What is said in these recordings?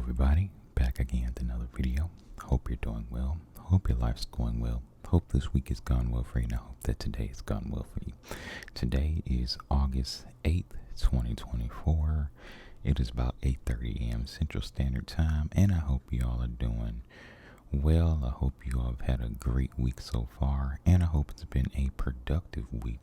everybody, back again with another video. Hope you're doing well. Hope your life's going well. Hope this week has gone well for you, and I hope that today has gone well for you. Today is August 8th, 2024. It is about 8:30 a.m. Central Standard Time, and I hope you all are doing well. I hope you all have had a great week so far, and I hope it's been a productive week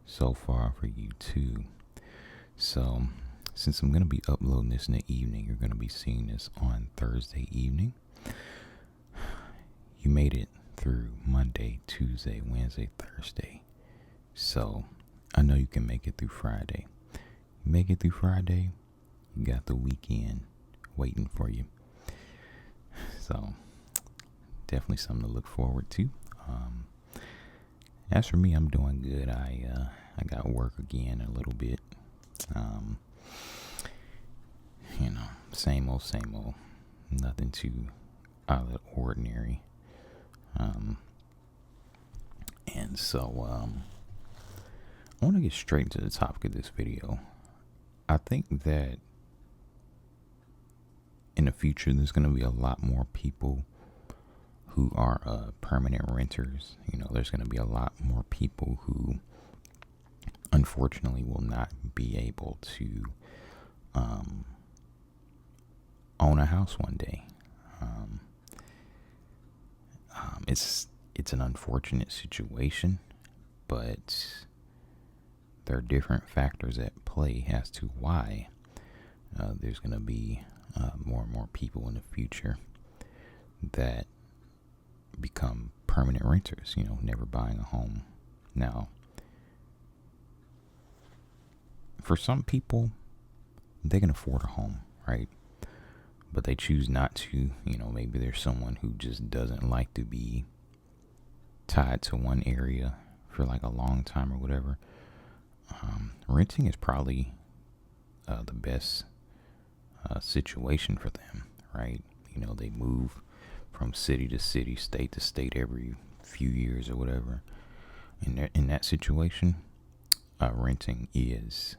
so far for you too. So, since I'm going to be uploading this in the evening, you're going to be seeing this on Thursday evening. You made it through Monday, Tuesday, Wednesday, Thursday. So, I know you can make it through Friday. You make it through Friday, you got the weekend waiting for you. So, definitely something to look forward to. As for me, I'm doing good. I got work again a little bit. Same old. Nothing too out of the ordinary. And so, I want to get straight into the topic of this video. I think that in the future, there's going to be a lot more people who are permanent renters. There's going to be a lot more people who unfortunately will not be able to own a house one day. It's an unfortunate situation, but there are different factors at play as to why there's going to be more and more people in the future that become permanent renters, never buying a home. Now, for some people, they can afford a home, right? But they choose not to. Maybe there's someone who just doesn't like to be tied to one area for like a long time or whatever. Renting is probably the best situation for them, right? They move from city to city, state to state every few years or whatever. And in that situation, renting is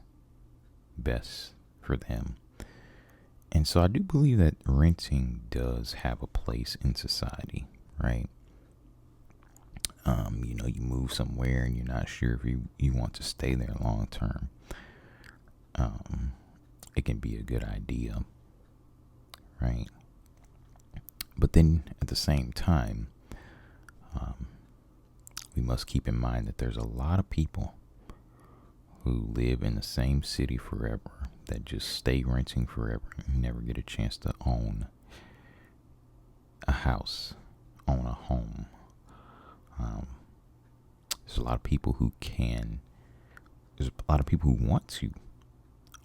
best for them. And so I do believe that renting does have a place in society, right? You move somewhere and you're not sure if you want to stay there long term. It can be a good idea, right? But then at the same time, we must keep in mind that there's a lot of people who live in the same city forever that just stay renting forever and never get a chance to own a house, own a home. There's a lot of people who there's a lot of people who want to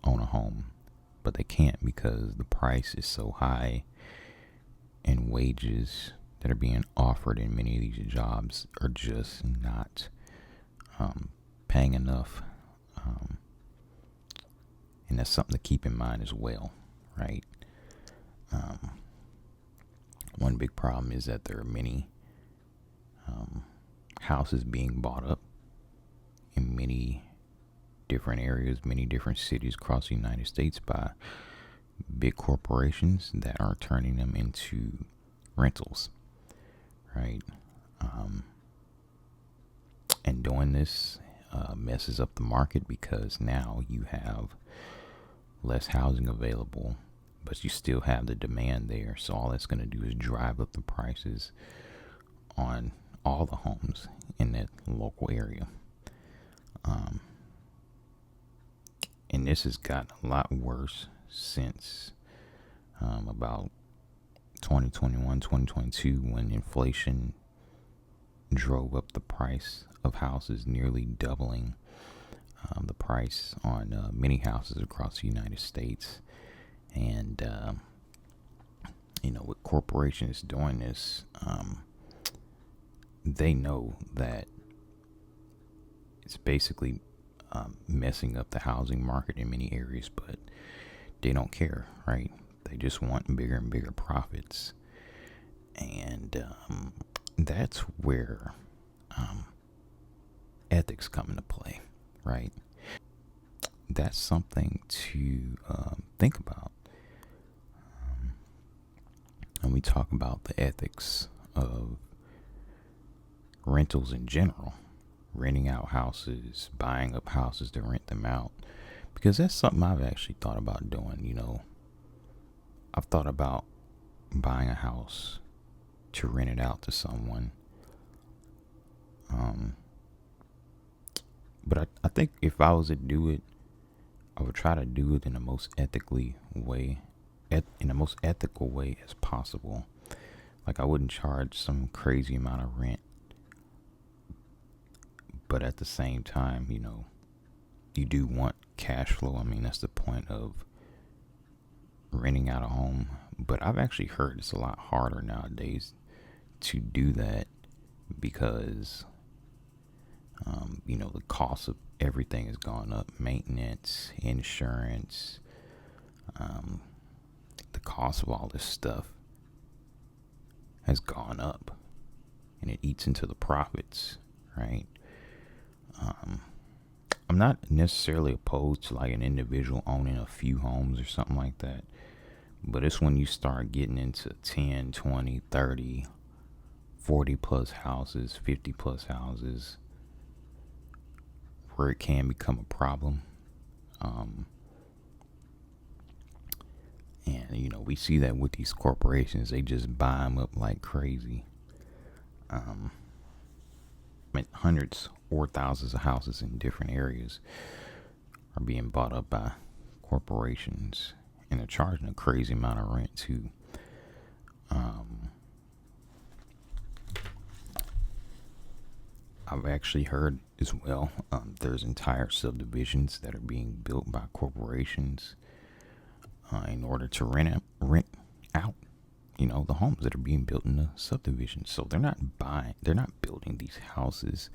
own a home, but they can't because the price is so high and wages that are being offered in many of these jobs are just not paying enough. And that's something to keep in mind as well, right? One big problem is that there are many houses being bought up in many different areas, many different cities across the United States by big corporations that are turning them into rentals, right? And doing this messes up the market because now you have less housing available, but you still have the demand there. So all that's going to do is drive up the prices on all the homes in that local area. And this has gotten a lot worse since about 2021, 2022, when inflation drove up the price of houses, nearly doubling the price on many houses across the United States. And, with corporations doing this, they know that it's basically messing up the housing market in many areas, but they don't care, right? They just want bigger and bigger profits. And that's where ethics come into play, right? That's something to think about. we talk about the ethics of rentals in general, renting out houses, buying up houses to rent them out, because that's something I've actually thought about doing. I've thought about buying a house to rent it out to someone. But I think if I was to do it, I would try to do it in the most ethical way as possible. Like, I wouldn't charge some crazy amount of rent, but at the same time, you do want cash flow. I mean, that's the point of renting out a home. But I've actually heard it's a lot harder nowadays to do that because, the cost of everything has gone up. Maintenance, insurance, the cost of all this stuff has gone up, and it eats into the profits, right? I'm not necessarily opposed to like an individual owning a few homes or something like that, but it's when you start getting into 10, 20, 30, 40 plus houses, 50 plus houses, where it can become a problem. And we see that with these corporations, they just buy them up like crazy. Hundreds or thousands of houses in different areas are being bought up by corporations, and they're charging a crazy amount of rent too. I've actually heard as well, there's entire subdivisions that are being built by corporations in order to rent out the homes that are being built in the subdivisions. So they're not building these houses,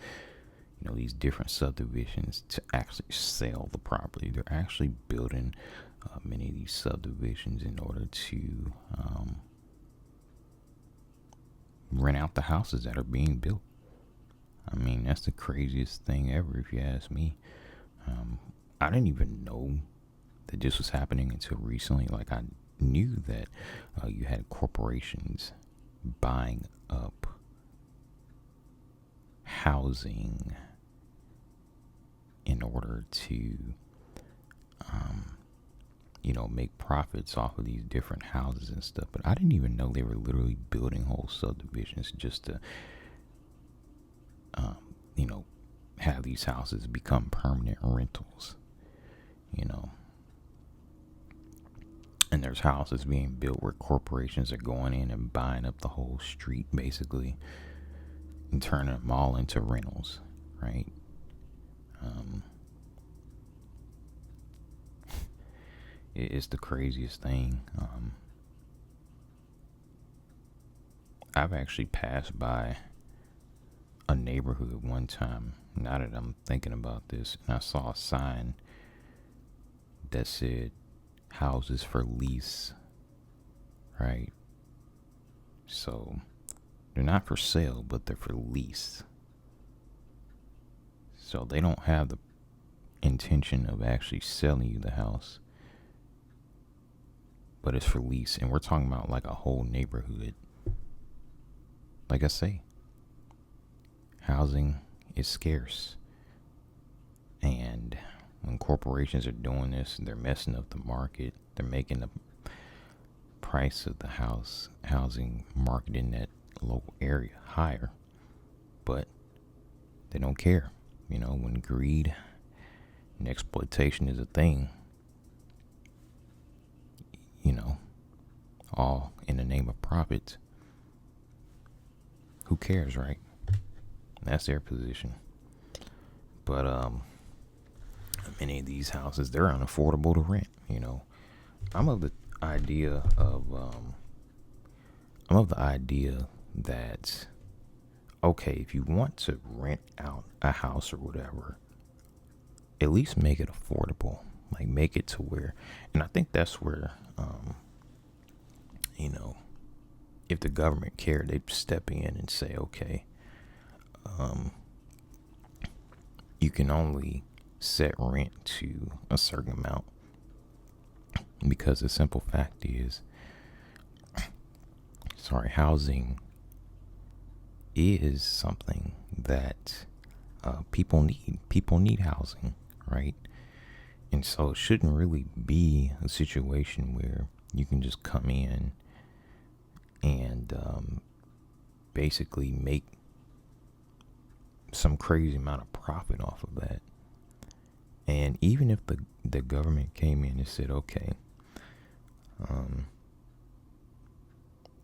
these different subdivisions to actually sell the property. They're actually building many of these subdivisions in order to rent out the houses that are being built. I mean, that's the craziest thing ever, if you ask me. I didn't even know that this was happening until recently. Like, I knew that you had corporations buying up housing in order to, make profits off of these different houses and stuff. But I didn't even know they were literally building whole subdivisions just to have these houses become permanent rentals, and there's houses being built where corporations are going in and buying up the whole street basically and turning them all into rentals, right? It's the craziest thing. I've actually passed by a neighborhood one time, now that I'm thinking about this, and I saw a sign that said houses for lease, right? So they're not for sale, but they're for lease. So they don't have the intention of actually selling you the house, but it's for lease. And we're talking about like a whole neighborhood. Like I say, housing is scarce, and when corporations are doing this, they're messing up the market. They're making the price of the housing market in that local area higher, but they don't care. When greed and exploitation is a thing, all in the name of profit, who cares, right? That's their position. But many of these houses, they're unaffordable to rent. I'm of the idea that, okay, if you want to rent out a house or whatever, at least make it affordable. Like, make it to where, and I think that's where if the government cared, they'd step in and say, okay, you can only set rent to a certain amount, because the simple fact is housing is something that people need. People need housing, right? And so it shouldn't really be a situation where you can just come in and basically make some crazy amount of profit off of that. And even if the government came in and said, okay,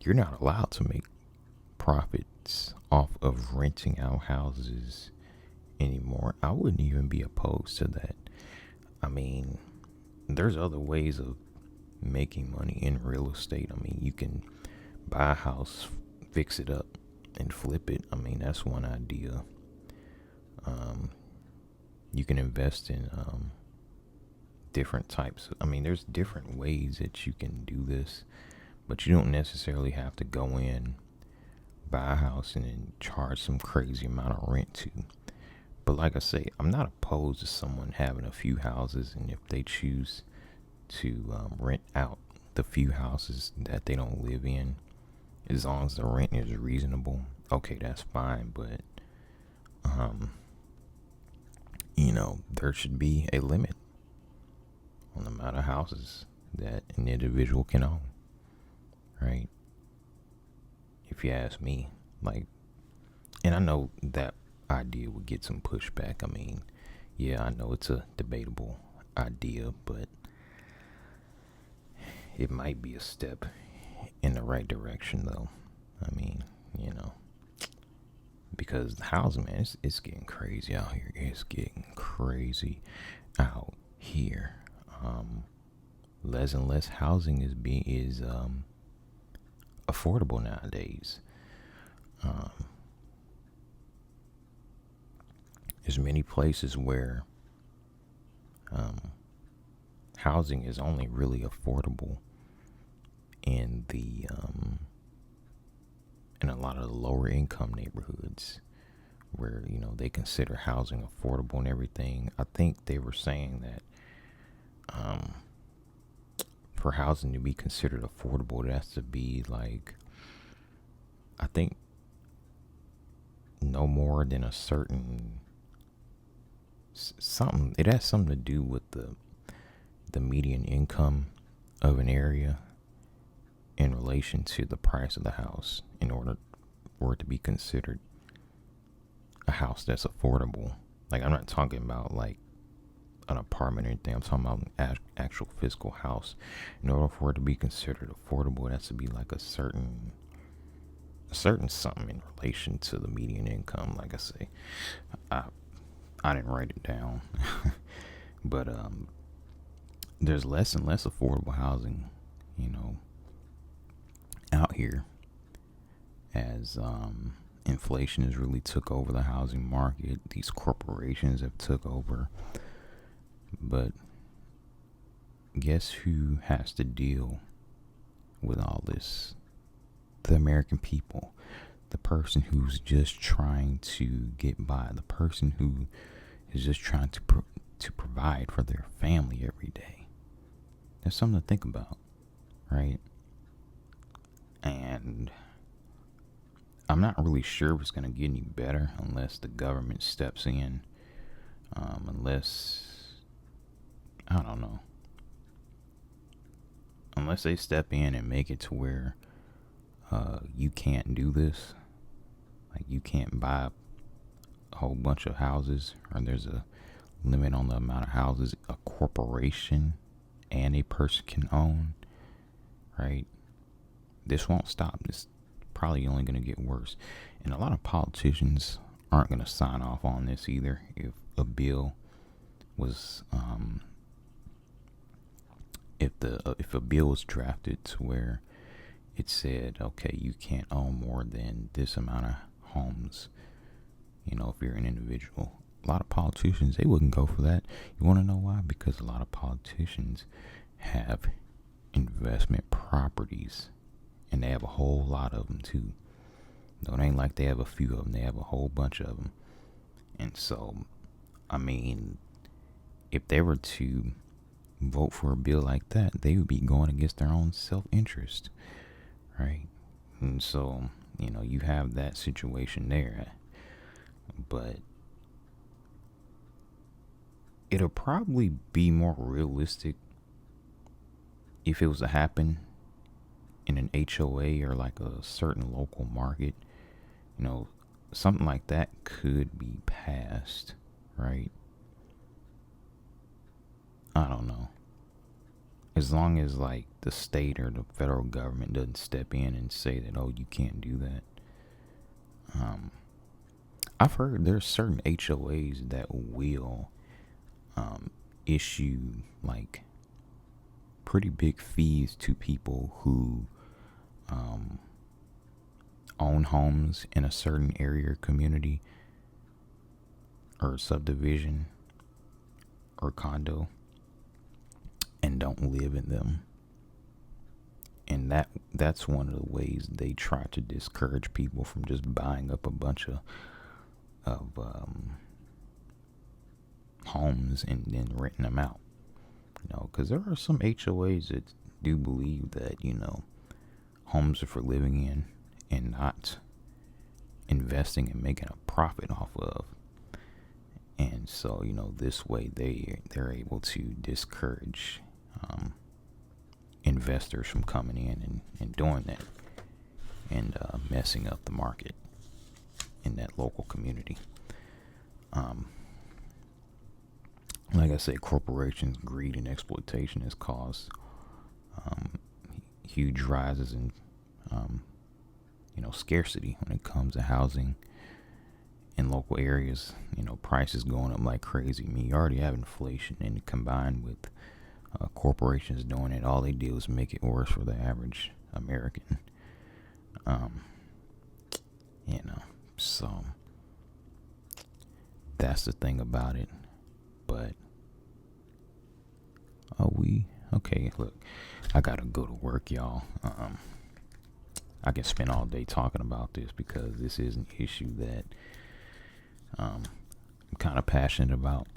you're not allowed to make profits off of renting out houses anymore, I wouldn't even be opposed to that. I mean, there's other ways of making money in real estate. I mean, you can buy a house, fix it up, and flip it. I mean, that's one idea. You can invest in different types. I mean, there's different ways that you can do this, but you don't necessarily have to go in, buy a house, and then charge some crazy amount of rent to. But like I say, I'm not opposed to someone having a few houses, and if they choose to rent out the few houses that they don't live in, as long as the rent is reasonable, okay, that's fine. But there should be a limit on the amount of houses that an individual can own, right? If you ask me, and I know that idea would get some pushback. I mean, yeah, I know it's a debatable idea, but it might be a step in the right direction, though. I mean, because the housing, man, it's getting crazy out here. It's getting crazy out here. Less and less housing is affordable nowadays. There's many places where housing is only really affordable in in a lot of the lower income neighborhoods where they consider housing affordable and everything. I think they were saying that for housing to be considered affordable, it has to be I think no more than a certain something. It has something to do with the median income of an area in relation to the price of the house in order for it to be considered a house that's affordable. I'm not talking about an apartment or anything. I'm talking about an actual physical house. In order for it to be considered affordable, it has to be a certain something in relation to the median income. Like I say, I didn't write it down, but there's less and less affordable housing, out here as inflation has really took over the housing market. These corporations have took over. But guess who has to deal with all this? The American people. The person who's just trying to get by. The person who is just trying to provide for their family every day. That's something to think about, right? And I'm not really sure if it's going to get any better unless the government steps in. I don't know. Unless they step in and make it to where you can't do this. You can't buy a whole bunch of houses, or there's a limit on the amount of houses a corporation and a person can own, right? This won't stop. This is probably only going to get worse. And a lot of politicians aren't going to sign off on this either. If a bill was if a bill was drafted to where it said, okay, you can't own more than this amount of homes, if you're an individual, a lot of politicians, they wouldn't go for that. You want to know why? Because a lot of politicians have investment properties, and they have a whole lot of them too. No, it ain't like they have a few of them. They have a whole bunch of them. And so, I mean, if they were to vote for a bill like that, they would be going against their own self-interest, right? And so, you have that situation there. But it'll probably be more realistic if it was to happen in an HOA or like a certain local market. Something like that could be passed, right? I don't know. As long as like the state or the federal government doesn't step in and say that, oh, you can't do that. I've heard there's certain HOAs that will issue like pretty big fees to people who own homes in a certain area or community or subdivision or condo and don't live in them. And that's one of the ways they try to discourage people from just buying up a bunch of homes and then renting them out. Because there are some HOAs that do believe that homes are for living in and not investing and making a profit off of. And so this way they're able to discourage investors from coming in and doing that and messing up the market in that local community. Like I said, corporations' greed and exploitation has caused huge rises in scarcity when it comes to housing in local areas. Prices going up like crazy. I mean, you already have inflation, and combined with corporations doing it, all they do is make it worse for the average American. So that's the thing about it. But okay, look, I gotta go to work, y'all. I can spend all day talking about this because this is an issue that I'm kind of passionate about.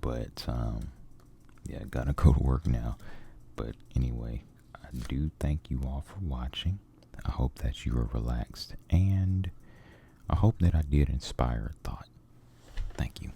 But I gotta go to work now. But anyway, I do thank you all for watching. I hope that you are relaxed, and I hope that I did inspire a thought. Thank you.